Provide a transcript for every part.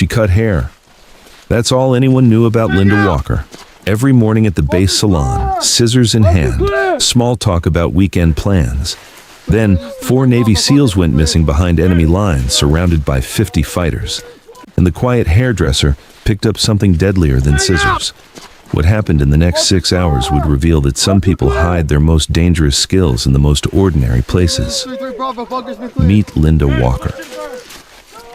She cut hair. That's all anyone knew about Linda Walker. Every morning at the base salon, scissors in hand, small talk about weekend plans. Then, 4 Navy SEALs went missing behind enemy lines, surrounded by 50 fighters. And the quiet hairdresser picked up something deadlier than scissors. What happened in the next 6 hours would reveal that some people hide their most dangerous skills in the most ordinary places. Meet Linda Walker.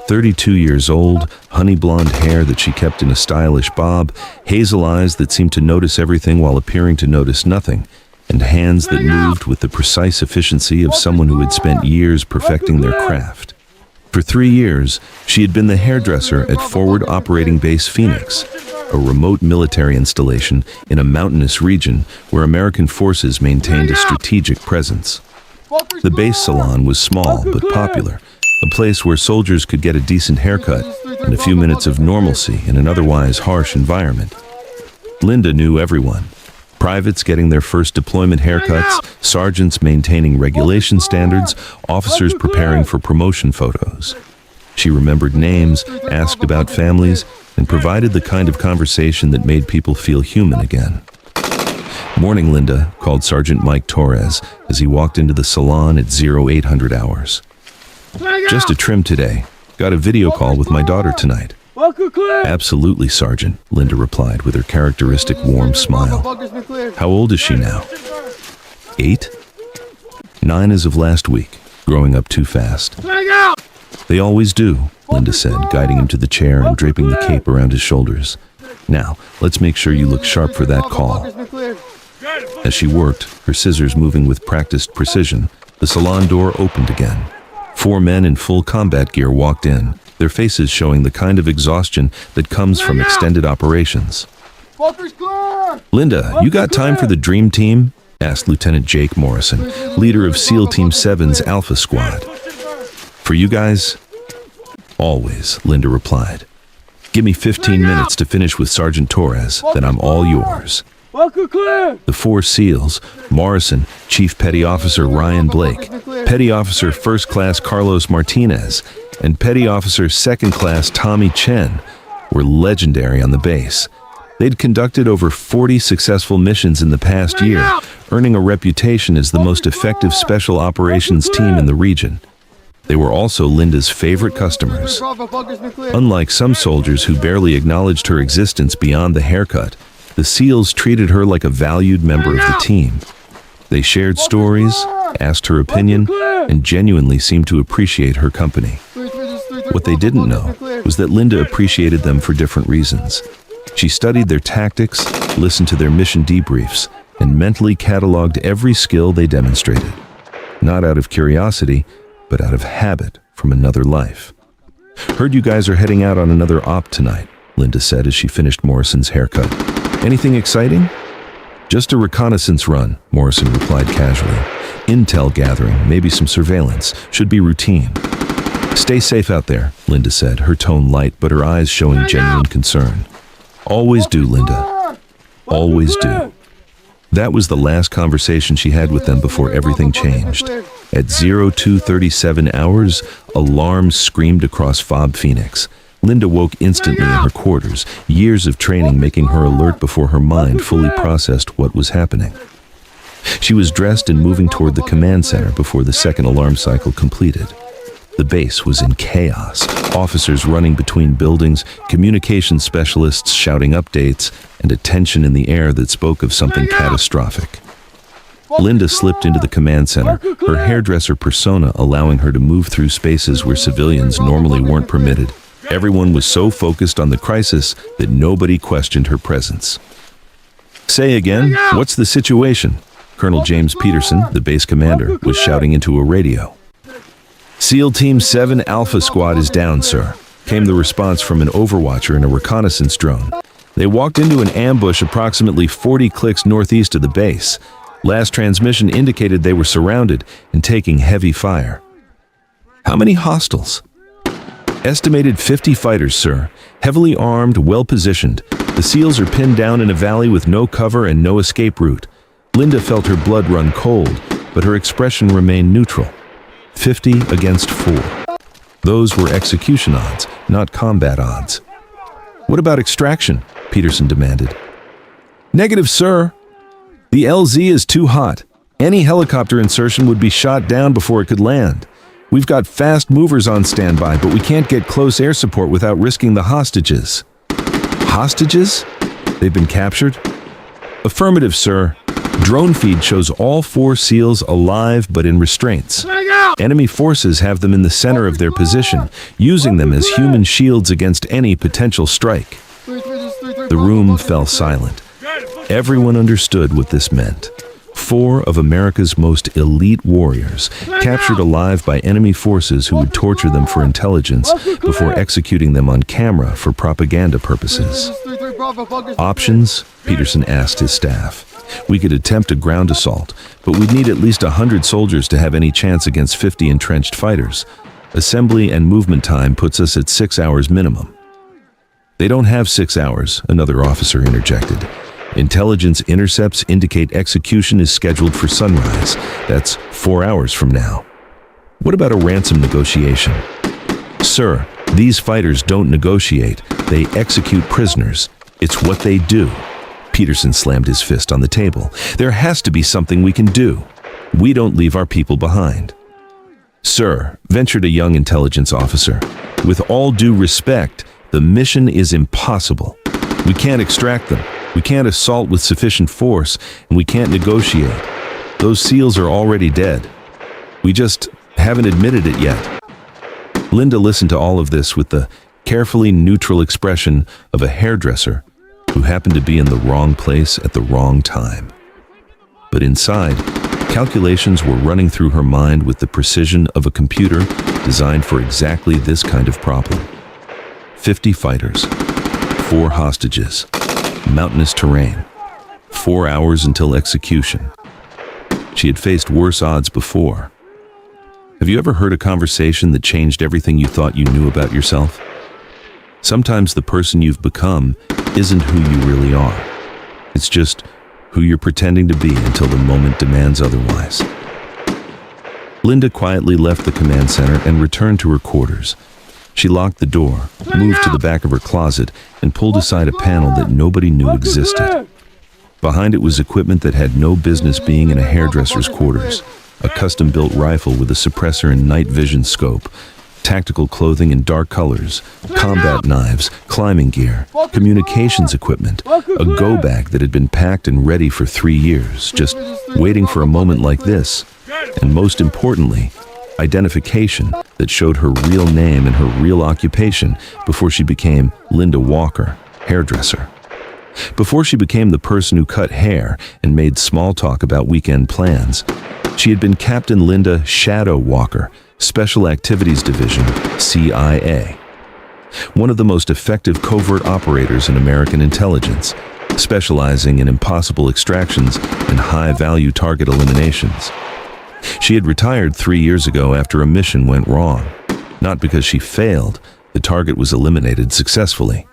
32 years old, honey blonde hair that she kept in a stylish bob, hazel eyes that seemed to notice everything while appearing to notice nothing, and hands that moved with the precise efficiency of someone who had spent years perfecting their craft. For 3 years, she had been the hairdresser at Forward Operating Base Phoenix, a remote military installation in a mountainous region where American forces maintained a strategic presence. The base salon was small but popular, a place where soldiers could get a decent haircut and a few minutes of normalcy in an otherwise harsh environment. Linda knew everyone. Privates getting their first deployment haircuts, sergeants maintaining regulation standards, officers preparing for promotion photos. She remembered names, asked about families, and provided the kind of conversation that made people feel human again. "Morning, Linda," called Sergeant Mike Torres as he walked into the salon at 0800 hours. "Just a trim today. Got a video call with my daughter tonight." "Absolutely, Sergeant," Linda replied with her characteristic warm smile. "How old is she now?" 8? 9 as of last week, growing up too fast. "They always do," Linda said, guiding him to the chair and draping the cape around his shoulders. "Now, let's make sure you look sharp for that call." As she worked, her scissors moving with practiced precision, the salon door opened again. 4 men in full combat gear walked in, their faces showing the kind of exhaustion that comes from extended operations. "Linda, you got time for the Dream Team?" asked Lieutenant Jake Morrison, leader of SEAL Team 7's Alpha Squad. "For you guys?" "Always," Linda replied. "Give me 15 minutes to finish with Sergeant Torres, then I'm all yours." The 4 SEALs, Morrison, Chief Petty Officer Ryan Blake, Petty Officer First Class Carlos Martinez, and Petty Officer Second Class Tommy Chen, were legendary on the base. They'd conducted over 40 successful missions in the past year, earning a reputation as the most effective special operations team in the region. They were also Linda's favorite customers. Unlike some soldiers who barely acknowledged her existence beyond the haircut, the SEALs treated her like a valued member of the team. They shared stories, asked her opinion, and genuinely seemed to appreciate her company. What they didn't know was that Linda appreciated them for different reasons. She studied their tactics, listened to their mission debriefs, and mentally cataloged every skill they demonstrated. Not out of curiosity, but out of habit from another life. "Heard you guys are heading out on another op tonight," Linda said as she finished Morrison's haircut. "Anything exciting?" "Just a reconnaissance run," Morrison replied casually. "Intel gathering, maybe some surveillance. Should be routine." "Stay safe out there," Linda said, her tone light but her eyes showing genuine concern. "Always do, Linda. Always do." That was the last conversation she had with them before everything changed. At 0237 hours, alarms screamed across FOB Phoenix. Linda woke instantly in her quarters, years of training making her alert before her mind fully processed what was happening. She was dressed and moving toward the command center before the second alarm cycle completed. The base was in chaos, officers running between buildings, communication specialists shouting updates, and a tension in the air that spoke of something catastrophic. Linda slipped into the command center, her hairdresser persona allowing her to move through spaces where civilians normally weren't permitted. Everyone was so focused on the crisis that nobody questioned her presence. "Say again, what's the situation?" Colonel James Peterson, the base commander, was shouting into a radio. "SEAL Team 7 Alpha Squad is down, sir," came the response from an overwatcher in a reconnaissance drone. "They walked into an ambush approximately 40 clicks northeast of the base. Last transmission indicated they were surrounded and taking heavy fire." "How many hostiles?" "Estimated 50 fighters, sir. Heavily armed, well-positioned. The SEALs are pinned down in a valley with no cover and no escape route." Linda felt her blood run cold, but her expression remained neutral. 50 against 4. Those were execution odds, not combat odds. What about extraction? Peterson demanded. Negative, sir. The LZ is too hot. Any helicopter insertion would be shot down before it could land. We've got fast movers on standby, but we can't get close air support without risking the hostages. Hostages? They've been captured? Affirmative, sir. Drone feed shows all 4 SEALs alive but in restraints. Enemy forces have them in the center of their position, using them as human shields against any potential strike. The room fell silent. Everyone understood what this meant. 4 of America's most elite warriors, captured alive by enemy forces who would torture them for intelligence before executing them on camera for propaganda purposes. Options? Peterson asked his staff. We could attempt a ground assault, but we'd need at least 100 soldiers to have any chance against 50 entrenched fighters. Assembly and movement time puts us at 6 hours minimum. They don't have 6 hours, another officer interjected. Intelligence intercepts indicate execution is scheduled for sunrise. That's 4 hours from now. What about a ransom negotiation? Sir, these fighters don't negotiate. They execute prisoners. It's what they do. Peterson slammed his fist on the table. There has to be something we can do. We don't leave our people behind. Sir, ventured a young intelligence officer, with all due respect, the mission is impossible. We can't extract them. We can't assault with sufficient force, and we can't negotiate. Those SEALs are already dead. We just haven't admitted it yet. Linda listened to all of this with the carefully neutral expression of a hairdresser who happened to be in the wrong place at the wrong time. But inside, calculations were running through her mind with the precision of a computer designed for exactly this kind of problem. 50 fighters, 4 hostages, mountainous terrain, 4 hours until execution. She had faced worse odds before. Have you ever heard a conversation that changed everything you thought you knew about yourself? Sometimes the person you've become isn't who you really are. It's just who you're pretending to be until the moment demands otherwise. Linda quietly left the command center and returned to her quarters. She locked the door, moved to the back of her closet, and pulled aside a panel that nobody knew existed. Behind it was equipment that had no business being in a hairdresser's quarters. A custom-built rifle with a suppressor and night vision scope, tactical clothing in dark colors, combat knives, climbing gear, communications equipment, a go bag that had been packed and ready for 3 years, just waiting for a moment like this, and most importantly, identification that showed her real name and her real occupation before she became Linda Walker, hairdresser. Before she became the person who cut hair and made small talk about weekend plans, she had been Captain Linda Shadow Walker, Special Activities Division, CIA. One of the most effective covert operators in American intelligence, specializing in impossible extractions and high-value target eliminations. She had retired 3 years ago after a mission went wrong. Not because she failed, the target was eliminated successfully,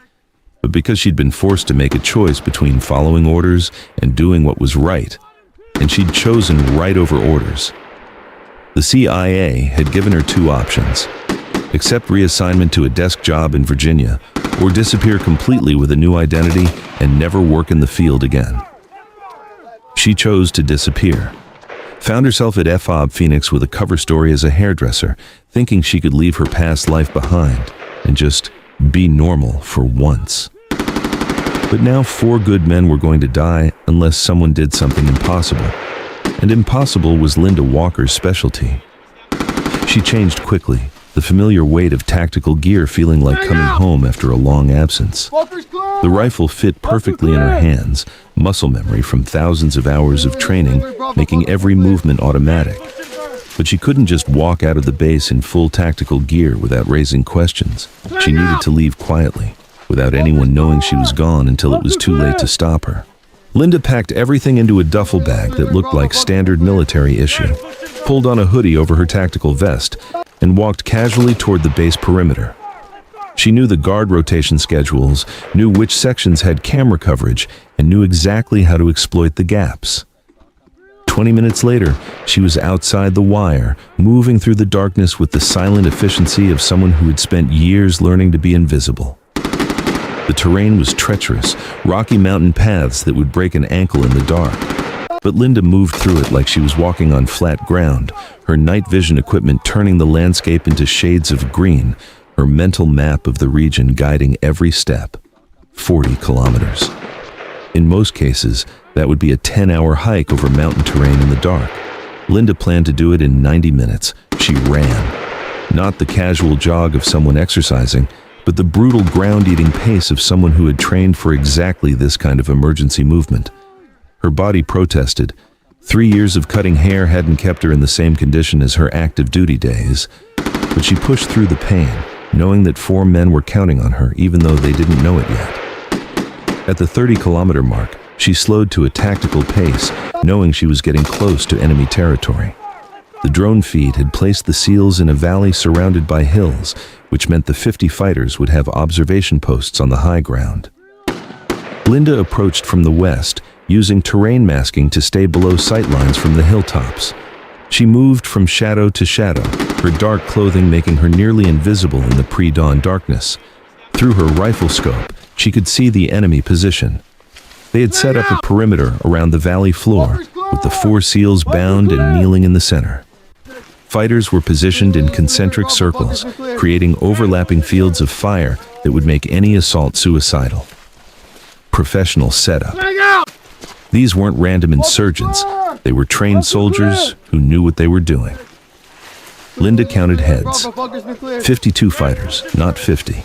but because she'd been forced to make a choice between following orders and doing what was right, and she'd chosen right over orders. The CIA had given her 2 options: accept reassignment to a desk job in Virginia, or disappear completely with a new identity and never work in the field again. She chose to disappear. Found herself at FOB Phoenix with a cover story as a hairdresser, thinking she could leave her past life behind and just be normal for once. But now 4 good men were going to die unless someone did something impossible. And impossible was Linda Walker's specialty. She changed quickly, the familiar weight of tactical gear feeling like coming home after a long absence. The rifle fit perfectly in her hands, muscle memory from thousands of hours of training, making every movement automatic. But she couldn't just walk out of the base in full tactical gear without raising questions. She needed to leave quietly, without anyone knowing she was gone until it was too late to stop her. Linda packed everything into a duffel bag that looked like standard military issue, pulled on a hoodie over her tactical vest, and walked casually toward the base perimeter. She knew the guard rotation schedules, knew which sections had camera coverage, and knew exactly how to exploit the gaps. 20 minutes later, she was outside the wire, moving through the darkness with the silent efficiency of someone who had spent years learning to be invisible. The terrain was treacherous, rocky mountain paths that would break an ankle in the dark. But Linda moved through it like she was walking on flat ground, her night vision equipment turning the landscape into shades of green, her mental map of the region guiding every step. 40 kilometers. In most cases, that would be a 10-hour hike over mountain terrain in the dark. Linda planned to do it in 90 minutes. She ran. Not the casual jog of someone exercising, but the brutal ground-eating pace of someone who had trained for exactly this kind of emergency movement. Her body protested. 3 years of cutting hair hadn't kept her in the same condition as her active duty days, but she pushed through the pain, knowing that 4 men were counting on her even though they didn't know it yet. At the 30-kilometer mark, she slowed to a tactical pace, knowing she was getting close to enemy territory. The drone feed had placed the SEALs in a valley surrounded by hills, which meant the 50 fighters would have observation posts on the high ground. Linda approached from the west, using terrain masking to stay below sight lines from the hilltops. She moved from shadow to shadow, her dark clothing making her nearly invisible in the pre-dawn darkness. Through her rifle scope, she could see the enemy position. They had set up a perimeter around the valley floor, with the 4 SEALs bound and kneeling in the center. Fighters were positioned in concentric circles, creating overlapping fields of fire that would make any assault suicidal. Professional setup. These weren't random insurgents. They were trained soldiers who knew what they were doing. Linda counted heads. 52 fighters, not 50.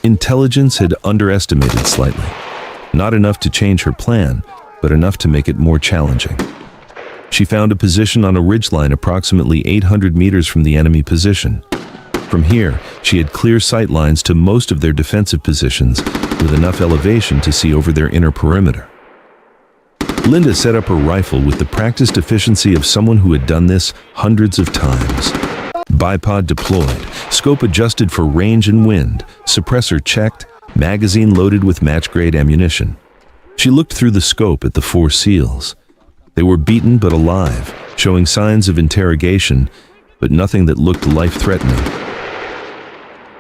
Intelligence had underestimated slightly. Not enough to change her plan, but enough to make it more challenging. She found a position on a ridgeline approximately 800 meters from the enemy position. From here, she had clear sight lines to most of their defensive positions, with enough elevation to see over their inner perimeter. Linda set up her rifle with the practiced efficiency of someone who had done this hundreds of times. Bipod deployed, scope adjusted for range and wind, suppressor checked, magazine loaded with match-grade ammunition. She looked through the scope at the 4 SEALs. They were beaten but alive, showing signs of interrogation, but nothing that looked life-threatening.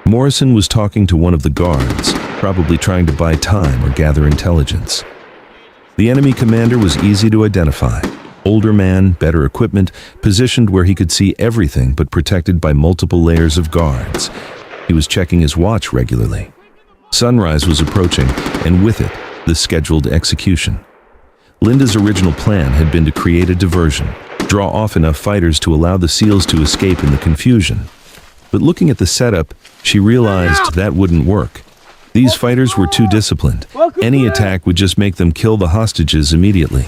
Morrison was talking to one of the guards, probably trying to buy time or gather intelligence. The enemy commander was easy to identify. Older man, better equipment, positioned where he could see everything but protected by multiple layers of guards. He was checking his watch regularly. Sunrise was approaching, and with it, the scheduled execution. Linda's original plan had been to create a diversion, draw off enough fighters to allow the SEALs to escape in the confusion. But looking at the setup, she realized that wouldn't work. These fighters were too disciplined. Any attack would just make them kill the hostages immediately.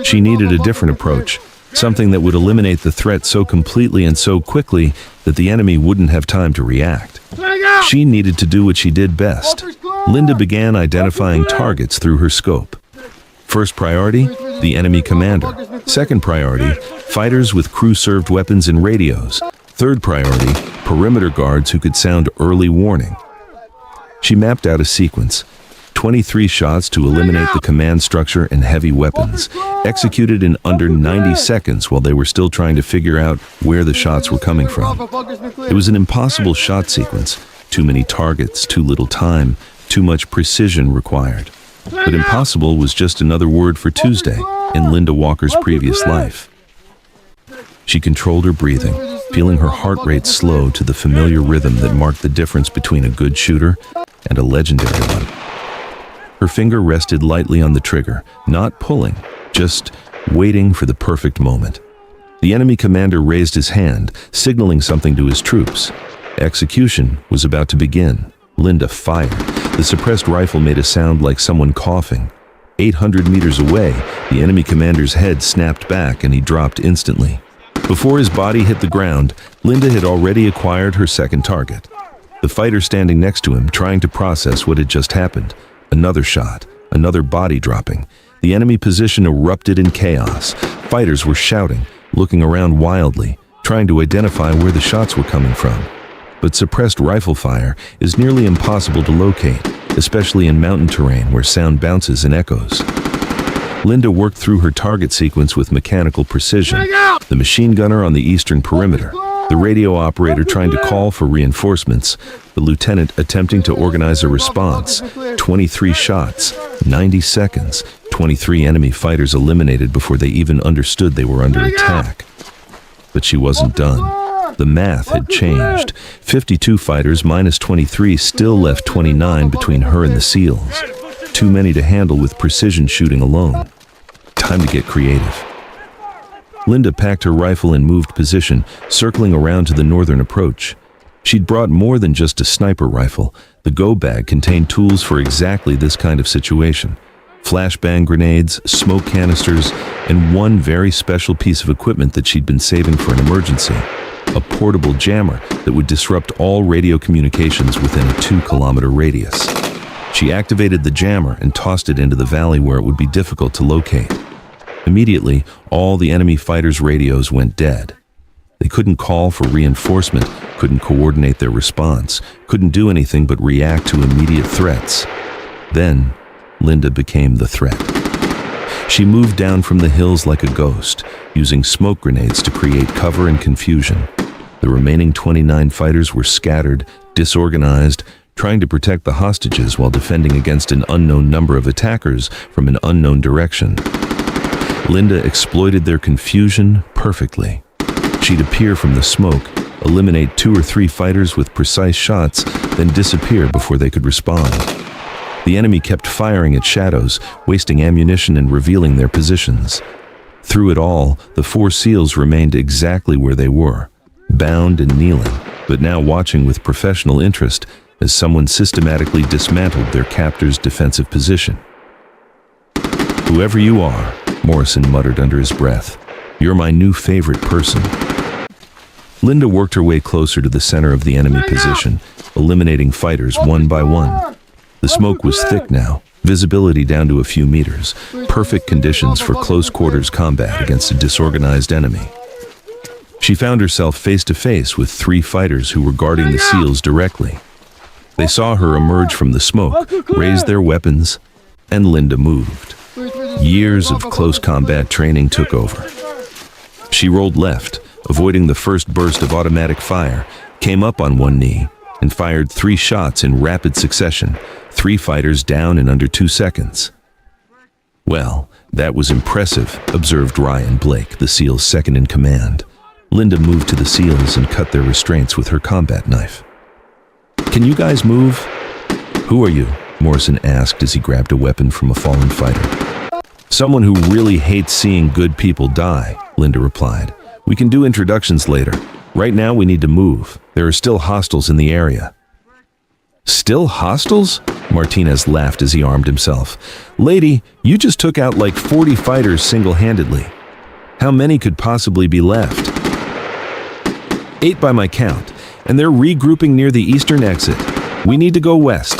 She needed a different approach, something that would eliminate the threat so completely and so quickly that the enemy wouldn't have time to react. She needed to do what she did best. Linda began identifying targets through her scope. First priority, the enemy commander. Second priority, fighters with crew-served weapons and radios. Third priority, perimeter guards who could sound early warning. She mapped out a sequence. 23 shots to eliminate the command structure and heavy weapons, executed in under 90 seconds while they were still trying to figure out where the shots were coming from. It was an impossible shot sequence. Too many targets, too little time, too much precision required. But impossible was just another word for Tuesday in Linda Walker's previous life. She controlled her breathing, feeling her heart rate slow to the familiar rhythm that marked the difference between a good shooter and a legendary one. Her finger rested lightly on the trigger, not pulling, just waiting for the perfect moment. The enemy commander raised his hand, signaling something to his troops. Execution was about to begin. Linda fired. The suppressed rifle made a sound like someone coughing. 800 meters away, the enemy commander's head snapped back and he dropped instantly. Before his body hit the ground, Linda had already acquired her second target. The fighter standing next to him, trying to process what had just happened. Another shot, another body dropping. The enemy position erupted in chaos. Fighters were shouting, looking around wildly, trying to identify where the shots were coming from. But suppressed rifle fire is nearly impossible to locate, especially in mountain terrain where sound bounces and echoes. Linda worked through her target sequence with mechanical precision. The machine gunner on the eastern perimeter, the radio operator trying to call for reinforcements, the lieutenant attempting to organize a response. 23 shots, 90 seconds, 23 enemy fighters eliminated before they even understood they were under attack. But she wasn't done. The math had changed. 52 fighters minus 23 still left 29 between her and the SEALs. Too many to handle with precision shooting alone. Time to get creative. Linda packed her rifle in moved position, circling around to the northern approach. She'd brought more than just a sniper rifle. The go bag contained tools for exactly this kind of situation. Flashbang grenades, smoke canisters, and one very special piece of equipment that she'd been saving for an emergency. A portable jammer that would disrupt all radio communications within a 2-kilometer radius. She activated the jammer and tossed it into the valley where it would be difficult to locate. Immediately, all the enemy fighters' radios went dead. They couldn't call for reinforcement, couldn't coordinate their response, couldn't do anything but react to immediate threats. Then, Linda became the threat. She moved down from the hills like a ghost, using smoke grenades to create cover and confusion. The remaining 29 fighters were scattered, disorganized, trying to protect the hostages while defending against an unknown number of attackers from an unknown direction. Linda exploited their confusion perfectly. She'd appear from the smoke, eliminate 2 or 3 fighters with precise shots, then disappear before they could respond. The enemy kept firing at shadows, wasting ammunition and revealing their positions. Through it all, the 4 SEALs remained exactly where they were, bound and kneeling, but now watching with professional interest as someone systematically dismantled their captor's defensive position. "Whoever you are," Morrison muttered under his breath, "you're my new favorite person." Linda worked her way closer to the center of the enemy position, eliminating fighters one by one. The smoke was thick now, visibility down to a few meters, perfect conditions for close-quarters combat against a disorganized enemy. She found herself face-to-face with 3 fighters who were guarding the SEALs directly. They saw her emerge from the smoke, raise their weapons, and Linda moved. Years of close combat training took over. She rolled left, avoiding the first burst of automatic fire, came up on one knee, and fired 3 shots in rapid succession, 3 fighters down in under 2 seconds. "Well, that was impressive," observed Ryan Blake, the SEAL's second in command. Linda moved to the SEALs and cut their restraints with her combat knife. "Can you guys move?" "Who are you?" Morrison asked as he grabbed a weapon from a fallen fighter. "Someone who really hates seeing good people die," Linda replied. "We can do introductions later. Right now we need to move. There are still hostiles in the area." "Still hostiles?" Martinez laughed as he armed himself. "Lady, you just took out like 40 fighters single-handedly. How many could possibly be left?" 8 by my count, and they're regrouping near the eastern exit. We need to go west.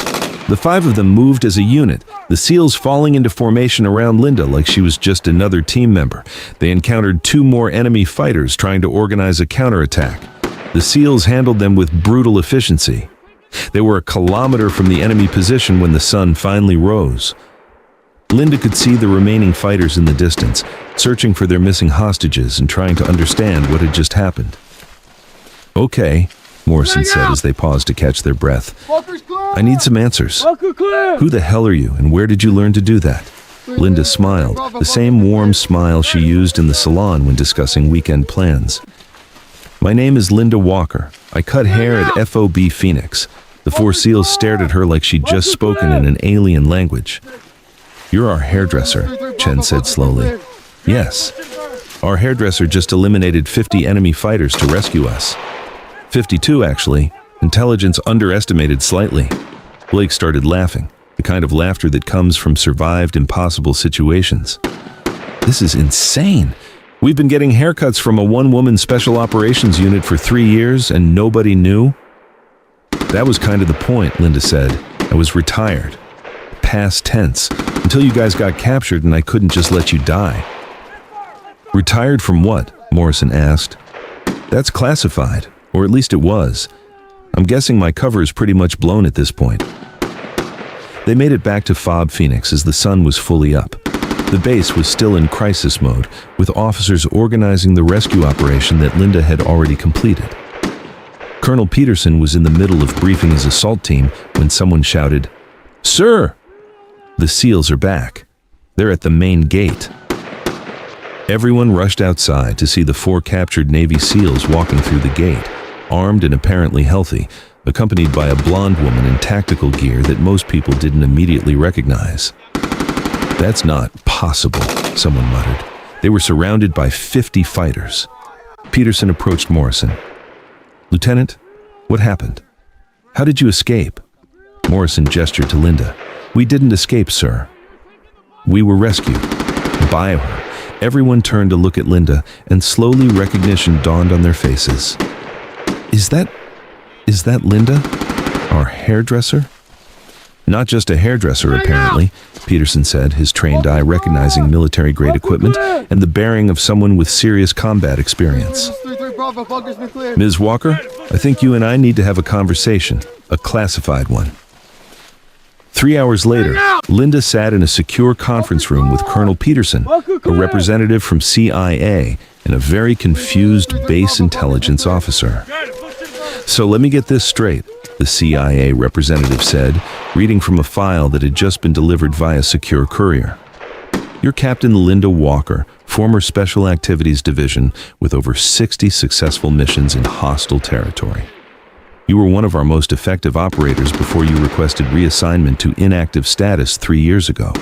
The 5 of them moved as a unit, the SEALs falling into formation around Linda like she was just another team member. They encountered 2 more enemy fighters trying to organize a counterattack. The SEALs handled them with brutal efficiency. They were a kilometer from the enemy position when the sun finally rose. Linda could see the remaining fighters in the distance, searching for their missing hostages and trying to understand what had just happened. "Okay," Morrison said as they paused to catch their breath. "I need some answers. Who the hell are you, and where did you learn to do that?" Linda smiled, the same warm smile she used in the salon when discussing weekend plans. "My name is Linda Walker. I cut hair at FOB Phoenix." The 4 SEALs stared at her like she'd just spoken in an alien language. "You're our hairdresser," Chen said slowly. "Yes. Our hairdresser just eliminated 50 enemy fighters to rescue us. 52, actually. Intelligence underestimated slightly." Blake started laughing, the kind of laughter that comes from survived impossible situations. "This is insane. We've been getting haircuts from a 1-woman special operations unit for 3 years, and nobody knew?" "That was kind of the point," Linda said. "I was retired. Past tense. Until you guys got captured and I couldn't just let you die." "Retired from what?" Morrison asked. "That's classified, or at least it was. I'm guessing my cover is pretty much blown at this point." They made it back to FOB Phoenix as the sun was fully up. The base was still in crisis mode, with officers organizing the rescue operation that Linda had already completed. Colonel Peterson was in the middle of briefing his assault team when someone shouted, "Sir! The SEALs are back. They're at the main gate." Everyone rushed outside to see the 4 captured Navy SEALs walking through the gate, armed and apparently healthy, accompanied by a blonde woman in tactical gear that most people didn't immediately recognize. "That's not possible," someone muttered. They were surrounded by 50 fighters. Peterson approached Morrison. "Lieutenant, what happened? How did you escape?" Morrison gestured to Linda. "We didn't escape, sir. We were rescued by her." Everyone turned to look at Linda, and slowly recognition dawned on their faces. Is that Linda? Our hairdresser?" "Not just a hairdresser, apparently," Peterson said, his trained eye recognizing military-grade equipment and the bearing of someone with serious combat experience. "Ms. Walker, I think you and I need to have a conversation, a classified one." 3 hours later, Linda sat in a secure conference room with Colonel Peterson, a representative from CIA, and a very confused base intelligence officer. "So let me get this straight," the CIA representative said, reading from a file that had just been delivered via secure courier. "You're Captain Linda Walker, former Special Activities Division, with over 60 successful missions in hostile territory. You were one of our most effective operators before you requested reassignment to inactive status 3 years ago."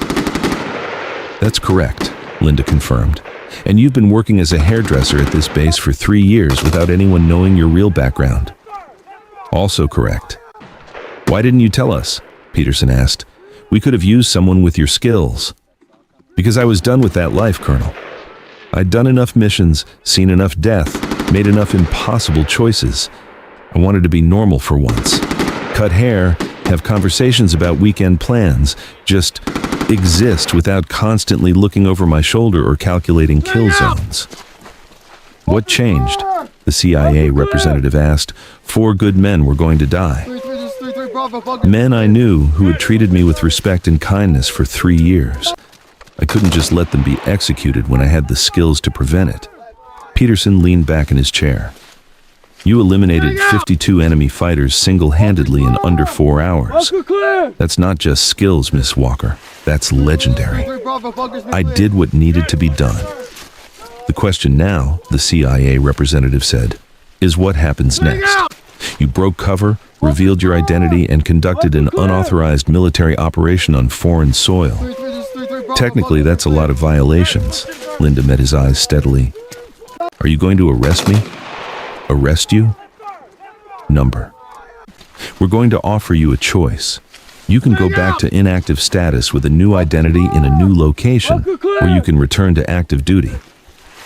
"That's correct," Linda confirmed. "And you've been working as a hairdresser at this base for 3 years without anyone knowing your real background." "Also correct." "Why didn't you tell us?" Peterson asked. "We could have used someone with your skills." "Because I was done with that life, Colonel. I'd done enough missions, seen enough death, made enough impossible choices. I wanted to be normal for once. Cut hair, have conversations about weekend plans, just exist without constantly looking over my shoulder or calculating kill zones." "What changed?" the CIA representative asked. 4 good men were going to die. Men I knew who had treated me with respect and kindness for 3 years. I couldn't just let them be executed when I had the skills to prevent it. Peterson leaned back in his chair. "You eliminated 52 enemy fighters single-handedly in under 4 hours. That's not just skills, Miss Walker. That's legendary. I did what needed to be done." "The question now," the CIA representative said, "is what happens next? You broke cover, revealed your identity, and conducted an unauthorized military operation on foreign soil. Technically, that's a lot of violations." Linda met his eyes steadily. "Are you going to arrest me?" "Arrest you?" "Number. We're going to offer you a choice. You can go back to inactive status with a new identity in a new location, or you can return to active duty.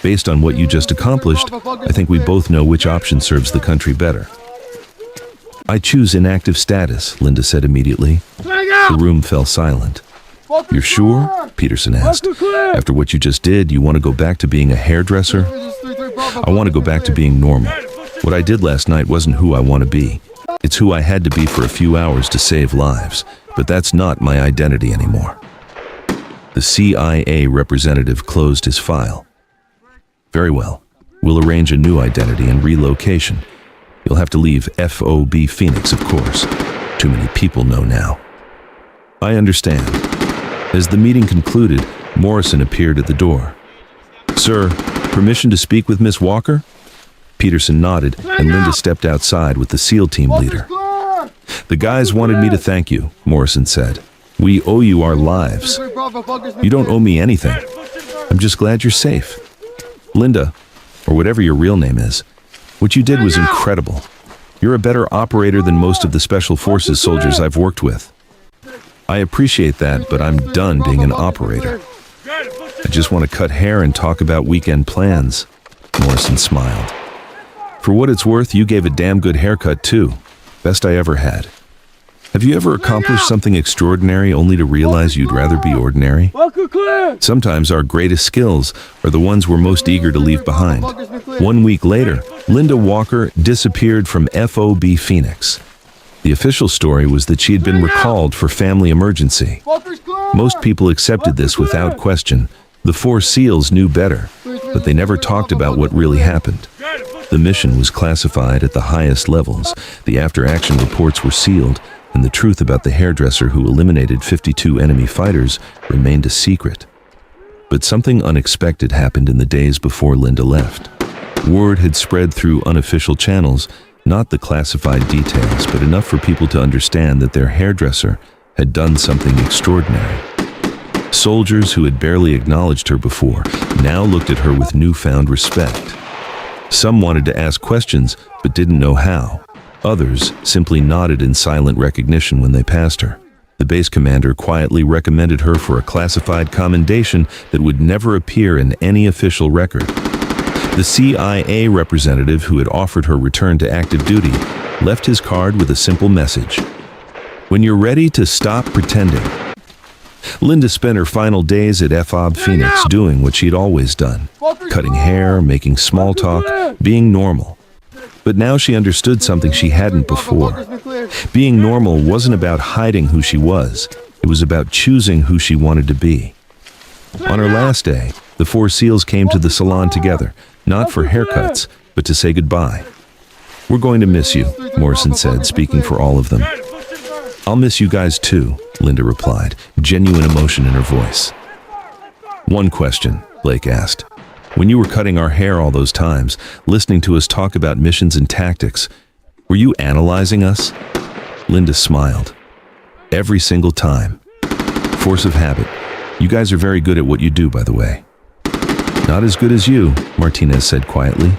Based on what you just accomplished, I think we both know which option serves the country better." "I choose inactive status," Linda said immediately. The room fell silent. "You're sure?" Peterson asked. "After what you just did, you want to go back to being a hairdresser?" "I want to go back to being normal. What I did last night wasn't who I want to be. It's who I had to be for a few hours to save lives, but that's not my identity anymore." The CIA representative closed his file. "Very well. We'll arrange a new identity and relocation. You'll have to leave FOB Phoenix, of course. Too many people know now." "I understand." As the meeting concluded, Morrison appeared at the door. "Sir, permission to speak with Miss Walker?" Peterson nodded, and Linda stepped outside with the SEAL team leader. "The guys wanted me to thank you," Morrison said. "We owe you our lives." "You don't owe me anything. I'm just glad you're safe. Linda, or whatever your real name is, what you did was incredible. You're a better operator than most of the Special Forces soldiers I've worked with." "I appreciate that, but I'm done being an operator. I just want to cut hair and talk about weekend plans." Morrison smiled. "For what it's worth, you gave a damn good haircut too. Best I ever had. Have you ever accomplished something extraordinary only to realize you'd rather be ordinary? Sometimes our greatest skills are the ones we're most eager to leave behind." 1 week later, Linda Walker disappeared from FOB Phoenix. The official story was that she had been recalled for family emergency. Most people accepted this without question. The four SEALs knew better, but they never talked about what really happened. The mission was classified at the highest levels, the after-action reports were sealed, and the truth about the hairdresser who eliminated 52 enemy fighters remained a secret. But something unexpected happened in the days before Linda left. Word had spread through unofficial channels, not the classified details, but enough for people to understand that their hairdresser had done something extraordinary. Soldiers who had barely acknowledged her before now looked at her with newfound respect. Some wanted to ask questions, but didn't know how. Others simply nodded in silent recognition when they passed her. The base commander quietly recommended her for a classified commendation that would never appear in any official record. The CIA representative who had offered her return to active duty left his card with a simple message: "When you're ready to stop pretending." Linda spent her final days at FOB Phoenix doing what she'd always done: cutting hair, making small talk, being normal. But now she understood something she hadn't before. Being normal wasn't about hiding who she was. It was about choosing who she wanted to be. On her last day, the four SEALs came to the salon together, not for haircuts, but to say goodbye. "We're going to miss you," Morrison said, speaking for all of them. "I'll miss you guys too," Linda replied, genuine emotion in her voice. "One question," Blake asked. "When you were cutting our hair all those times, listening to us talk about missions and tactics, were you analyzing us?" Linda smiled. "Every single time. Force of habit. You guys are very good at what you do, by the way." "Not as good as you," Martinez said quietly.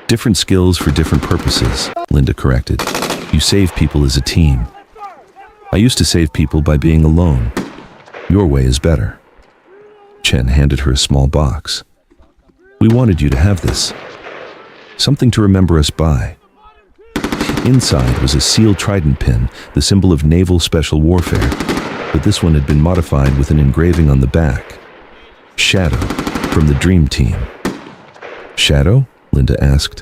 "Different skills for different purposes," Linda corrected. "You save people as a team. I used to save people by being alone. Your way is better." Chen handed her a small box. "We wanted you to have this. Something to remember us by." Inside was a SEAL trident pin, the symbol of naval special warfare, but this one had been modified with an engraving on the back. "Shadow, from the Dream Team." "Shadow?" Linda asked.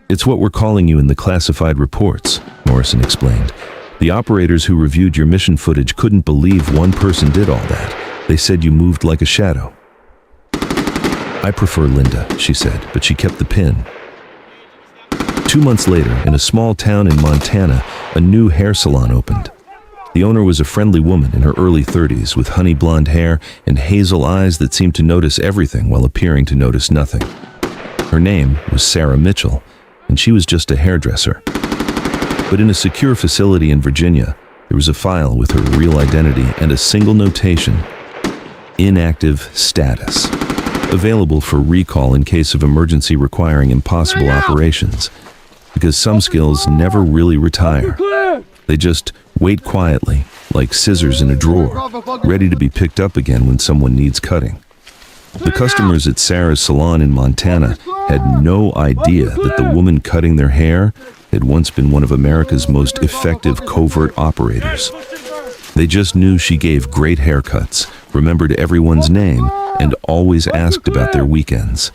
"It's what we're calling you in the classified reports," Morrison explained. "The operators who reviewed your mission footage couldn't believe one person did all that. They said you moved like a shadow." "I prefer Linda," she said, but she kept the pin. 2 months later, in a small town in Montana, a new hair salon opened. The owner was a friendly woman in her early 30s with honey blonde hair and hazel eyes that seemed to notice everything while appearing to notice nothing. Her name was Sarah Mitchell, and she was just a hairdresser. But in a secure facility in Virginia, there was a file with her real identity and a single notation: inactive status, available for recall in case of emergency requiring impossible operations. Because some skills never really retire. They just wait quietly, like scissors in a drawer, ready to be picked up again when someone needs cutting. The customers at Sarah's salon in Montana had no idea that the woman cutting their hair had once been one of America's most effective covert operators. They just knew she gave great haircuts, remembered everyone's name, and always asked about their weekends.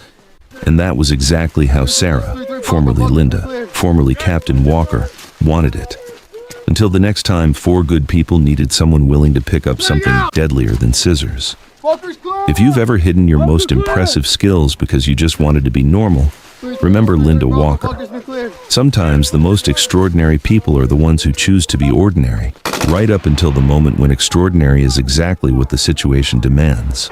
And that was exactly how Sarah, formerly Linda, formerly Captain Walker, wanted it. Until the next time 4 good people needed someone willing to pick up something deadlier than scissors. If you've ever hidden your most impressive skills because you just wanted to be normal, remember Linda Walker. Sometimes the most extraordinary people are the ones who choose to be ordinary, right up until the moment when extraordinary is exactly what the situation demands.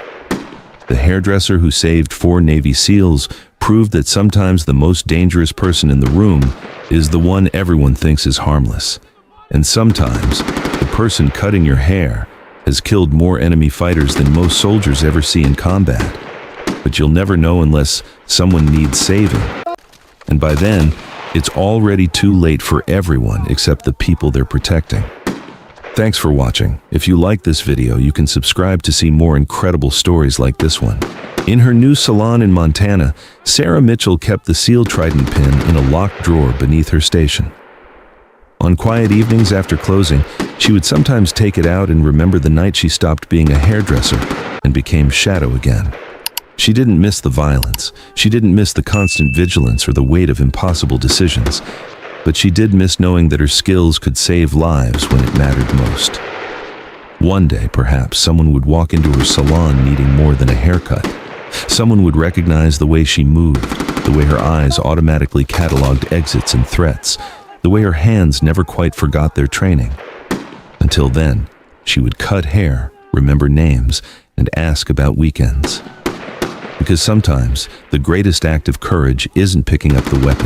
The hairdresser who saved 4 Navy SEALs proved that sometimes the most dangerous person in the room is the one everyone thinks is harmless. And sometimes, the person cutting your hair has killed more enemy fighters than most soldiers ever see in combat. But you'll never know unless someone needs saving. And by then, it's already too late for everyone except the people they're protecting. Thanks for watching. If you like this video, you can subscribe to see more incredible stories like this one. In her new salon in Montana, Sarah Mitchell kept the SEAL trident pin in a locked drawer beneath her station. On quiet evenings after closing, she would sometimes take it out and remember the night she stopped being a hairdresser and became Shadow again. She didn't miss the violence. She didn't miss the constant vigilance or the weight of impossible decisions. but she did miss knowing that her skills could save lives when it mattered most. One day, perhaps, someone would walk into her salon needing more than a haircut. Someone would recognize the way she moved, the way her eyes automatically cataloged exits and threats, the way her hands never quite forgot their training. Until then, she would cut hair, remember names, and ask about weekends. Because sometimes, the greatest act of courage isn't picking up the weapon,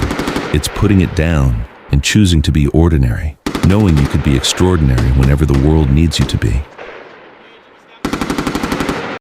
it's putting it down and choosing to be ordinary, knowing you could be extraordinary whenever the world needs you to be.